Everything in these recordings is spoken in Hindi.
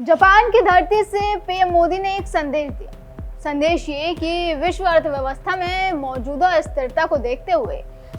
जापान की धरती से पीएम मोदी ने एक संदेश दिया। संदेश ये कि विश्व अर्थव्यवस्था में मौजूदा स्थिरता को देखते हुए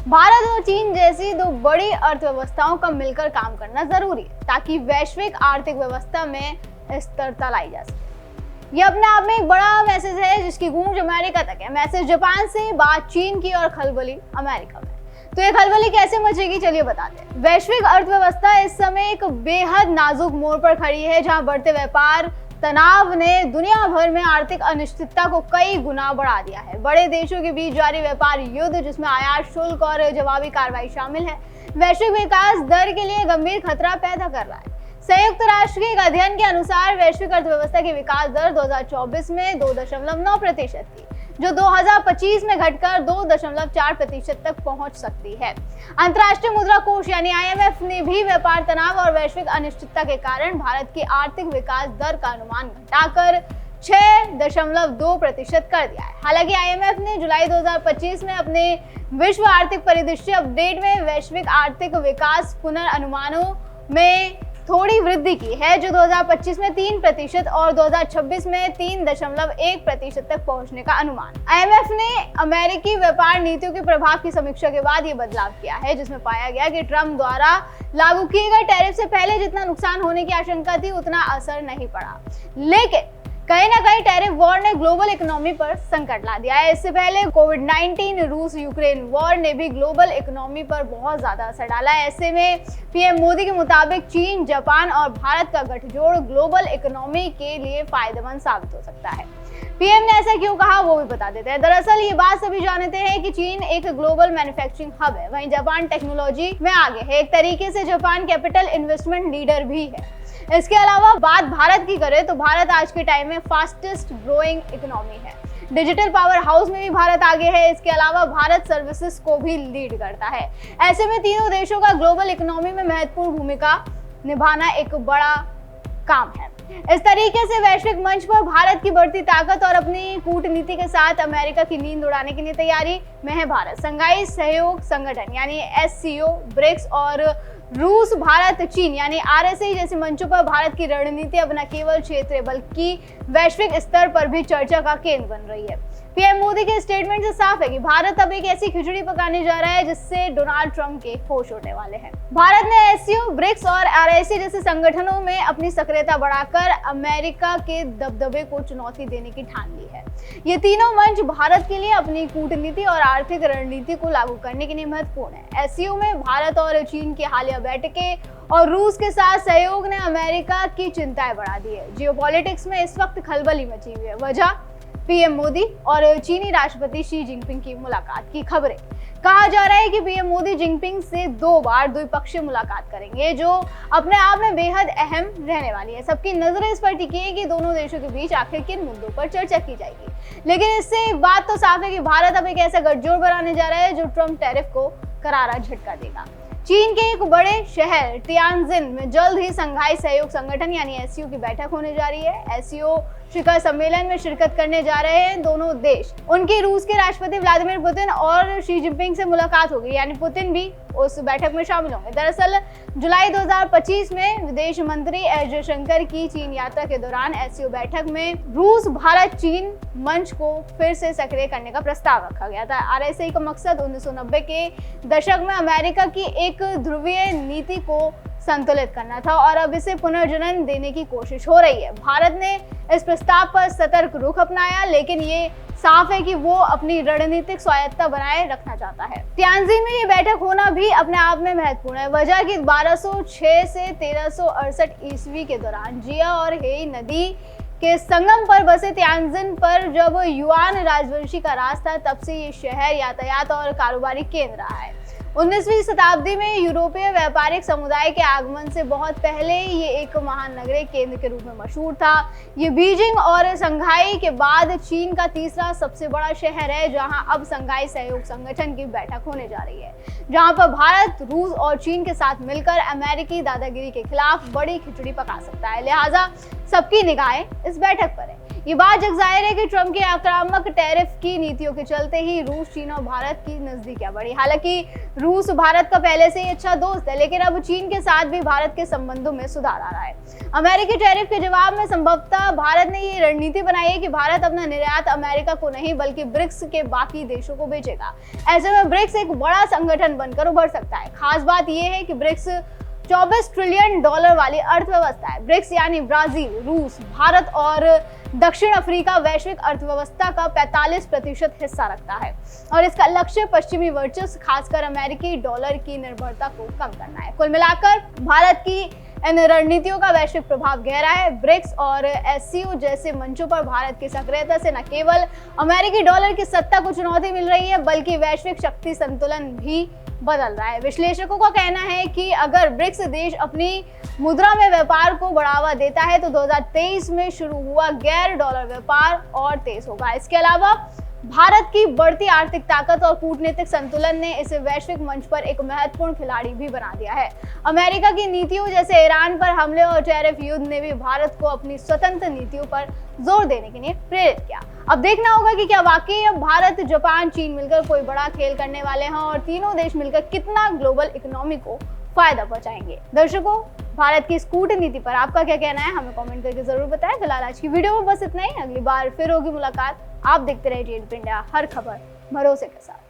भारत और चीन जैसी दो बड़ी अर्थव्यवस्थाओं का मिलकर काम करना जरूरी है ताकि वैश्विक आर्थिक व्यवस्था में स्थिरता लाई जा सके। ये अपने आप में एक बड़ा मैसेज है जिसकी गूंज अमेरिका तक है। मैसेज जापान से, बात चीन की और खलबली अमेरिका में। तो ये खलबली कैसे मचेगी, चलिए बताते हैं। वैश्विक अर्थव्यवस्था इस समय एक बेहद नाजुक मोड़ पर खड़ी है जहां बढ़ते व्यापार तनाव ने दुनिया भर में आर्थिक अनिश्चितता को कई गुना बढ़ा दिया है। बड़े देशों के बीच जारी व्यापार युद्ध, जिसमें आयात शुल्क और जवाबी कार्रवाई शामिल है, वैश्विक विकास दर के लिए गंभीर खतरा पैदा कर रहा है। संयुक्त राष्ट्र के एक अध्ययन के अनुसार वैश्विक अर्थव्यवस्था की विकास दर 2024 में 2.9% थी, जो 2025 में घटकर 2.4% तक पहुंच सकती है। अंतर्राष्ट्रीय मुद्रा कोष यानी IMF ने भी व्यापार तनाव और वैश्विक अनिश्चितता के कारण भारत की आर्थिक विकास दर का अनुमान घटाकर 6.2% कर दिया है। हालांकि IMF ने जुलाई 2025 में अपने विश्व आर्थिक परिदृश्य अपडेट में वैश्विक आर्थिक विकास पुनर्अनुमानों में थोड़ी वृद्धि की है, जो 2025 में 3% और 2026 में 3.1% तक पहुंचने का अनुमान। IMF ने अमेरिकी व्यापार नीतियों के प्रभाव की समीक्षा के बाद ये बदलाव किया है, जिसमें पाया गया कि ट्रंप द्वारा लागू किए गए टैरिफ से पहले जितना नुकसान होने की आशंका थी उतना असर नहीं पड़ा, लेकिन कहीं ना कहीं टैरिफ वॉर ने ग्लोबल इकोनॉमी पर संकट ला दिया है। इससे पहले कोविड-19, रूस यूक्रेन वॉर ने भी ग्लोबल इकोनॉमी पर बहुत ज्यादा असर डाला है। ऐसे में पीएम मोदी के मुताबिक चीन, जापान और भारत का गठजोड़ ग्लोबल इकोनॉमी के लिए फायदेमंद साबित हो सकता है। पीएम ने ऐसा क्यों कहा वो भी बता देते हैं। दरअसल ये बात सभी जानते हैं कि चीन एक ग्लोबल मैन्युफैक्चरिंग हब है, वहीं जापान टेक्नोलॉजी में आगे है। एक तरीके से जापान कैपिटल इन्वेस्टमेंट लीडर भी है। इसके अलावा बात भारत की करें तो भारत आज के टाइम में फास्टेस्ट ग्रोइंग इकोनॉमी है। डिजिटल पावर हाउस में भी भारत आगे है। इसके अलावा भारत सर्विसेज को भी लीड करता है। ऐसे में तीनों देशों का ग्लोबल इकोनॉमी में महत्वपूर्ण भूमिका निभाना एक बड़ा काम है। इस तरीके से वैश्विक मंच पर भारत की बढ़ती ताकत और अपनी कूटनीति के साथ अमेरिका की नींद उड़ाने के लिए तैयारी में है भारत। शंघाई सहयोग संगठन यानी SCO, ब्रिक्स और रूस, भारत, चीन यानी RSA जैसे मंचों पर भारत की रणनीति अब न केवल क्षेत्रीय बल्कि वैश्विक स्तर पर भी चर्चा का केंद्र बन रही है। पीएम मोदी के स्टेटमेंट से साफ है कि भारत अब एक ऐसी खिचड़ी पकाने जा रहा है जिससे डोनाल्ड ट्रंप के होश उड़ने वाले हैं। भारत ने SCO, ब्रिक्स और RSA जैसे संगठनों में अपनी सक्रियता बढ़ाकर अमेरिका के दबदबे को चुनौती देने की ठान ली है। ये तीनों मंच भारत के लिए अपनी कूटनीति और आर्थिक रणनीति को लागू करने के लिए महत्वपूर्ण है। SCO में भारत और चीन की हालिया बैठकें और रूस के साथ सहयोग ने अमेरिका की चिंताएं बढ़ा दी है। जियोपॉलिटिक्स में इस वक्त खलबली मची हुई है। वजह पीएम मोदी और चीनी राष्ट्रपति शी जिनपिंग की मुलाकात की खबरें। कहा जा रहा है कि पीएम मोदी जिनपिंग से 2 बार द्विपक्षीय मुलाकात करेंगे, जो अपने आप में बेहद अहम रहने वाली है। सबकी नजरें इस पर टिकी है कि दोनों देशों के बीच आखिर किन मुद्दों पर चर्चा की जाएगी। लेकिन इससे एक बात तो साफ है कि भारत अब एक ऐसा गठजोड़ बनाने जा रहा है जो ट्रंप टैरिफ को करारा झटका देगा। चीन के एक बड़े शहर तियानजिन में जल्द ही शंघाई सहयोग संगठन यानी SCO की बैठक होने जा रही है। SCO शिखर सम्मेलन में शिरकत करने जा रहे हैं दोनों देश। उनके रूस के राष्ट्रपति व्लादिमीर पुतिन और शी जिनपिंग से मुलाकात होगी, यानी पुतिन भी उस बैठक में शामिल होंगे। दरअसल जुलाई 2025 में विदेश मंत्री एस जयशंकर की चीन यात्रा के दौरान SCO बैठक में रूस, भारत, चीन मंच को फिर से सक्रिय करने का प्रस्ताव रखा गया था। RSA का मकसद 1990 के दशक में अमेरिका की एक ध्रुवीय नीति को संतुलित करना था और अब इसे पुनर्जनन देने की कोशिश हो रही है। भारत ने इस प्रस्ताव पर सतर्क रुख अपनाया, लेकिन ये साफ है कि वो अपनी रणनीतिक स्वायत्तता बनाए रखना चाहता है। तियानजिन में ये बैठक होना भी अपने आप में महत्वपूर्ण है। वजह कि 1206 से 1368 ईस्वी के दौरान जिया और हेई नदी के संगम पर बसे तियानजिन पर जब युआन राजवंशी का राज था, तब से ये शहर यातायात और कारोबारी केंद्र रहा है। 19वीं शताब्दी में यूरोपीय व्यापारिक समुदाय के आगमन से बहुत पहले ये एक महानगरीय केंद्र के रूप में मशहूर था। ये बीजिंग और शंघाई के बाद चीन का तीसरा सबसे बड़ा शहर है, जहां अब शंघाई सहयोग संगठन की बैठक होने जा रही है, जहां पर भारत, रूस और चीन के साथ मिलकर अमेरिकी दादागिरी के खिलाफ बड़ी खिचड़ी पका सकता है। लिहाजा सबकी निगाहें इस बैठक पर है। ये बात जग जाहिर है कि ट्रंप के आक्रामक टैरिफ की नीतियों के चलते ही रूस, चीन और भारत की नजदीकियां बढ़ी। हालांकि रूस भारत का पहले से ही अच्छा दोस्त है, लेकिन अब चीन के साथ भी भारत के संबंधों में सुधार आ रहा है। अमेरिकी टैरिफ के जवाब में संभवतः भारत ने ये रणनीति बनाई है कि भारत अपना निर्यात अमेरिका को नहीं बल्कि ब्रिक्स के बाकी देशों को बेचेगा। ऐसे में ब्रिक्स एक बड़ा संगठन बनकर उभर सकता है। खास बात यह है कि ब्रिक्स $24 ट्रिलियन वाली अर्थव्यवस्था है। ब्रिक्स यानी ब्राजील, रूस, भारत और दक्षिण अफ्रीका वैश्विक अर्थव्यवस्था का 45% हिस्सा रखता है और इसका लक्ष्य पश्चिमी वर्चस्व, खासकर अमेरिकी डॉलर की निर्भरता को कम करना है। कुल मिलाकर भारत की इन रणनीतियों का वैश्विक प्रभाव गहरा है। ब्रिक्स और एससीओ जैसे मंचों पर भारत की सक्रियता से न केवल अमेरिकी डॉलर की सत्ता को चुनौती मिल रही है, बल्कि वैश्विक शक्ति संतुलन भी बदल रहा है। विश्लेषकों का कहना है कि अगर ब्रिक्स देश अपनी मुद्रा में व्यापार को बढ़ावा देता है तो 2023 में शुरू हुआ गैर डॉलर व्यापार और तेज होगा। इसके अलावा भारत की बढ़ती आर्थिक ताकत और कूटनीतिक संतुलन ने इसे वैश्विक मंच पर एक महत्वपूर्ण खिलाड़ी भी बना दिया है। अमेरिका की नीतियों जैसे ईरान पर हमले और टैरिफ युद्ध ने भी भारत को अपनी स्वतंत्र नीतियों पर जोर देने के लिए प्रेरित किया। अब देखना होगा कि क्या वाकई अब भारत, जापान, चीन मिलकर कोई बड़ा खेल करने वाले हैं और तीनों देश मिलकर कितना ग्लोबल इकोनॉमी को फायदा पहुंचाएंगे। दर्शकों, भारत की इस कूटनीति पर आपका क्या कहना है, हमें कमेंट करके जरूर बताएं। फिलहाल आज की वीडियो में बस इतना ही। अगली बार फिर होगी मुलाकात। आप देखते रहिए GNP इंडिया, हर खबर भरोसे के साथ।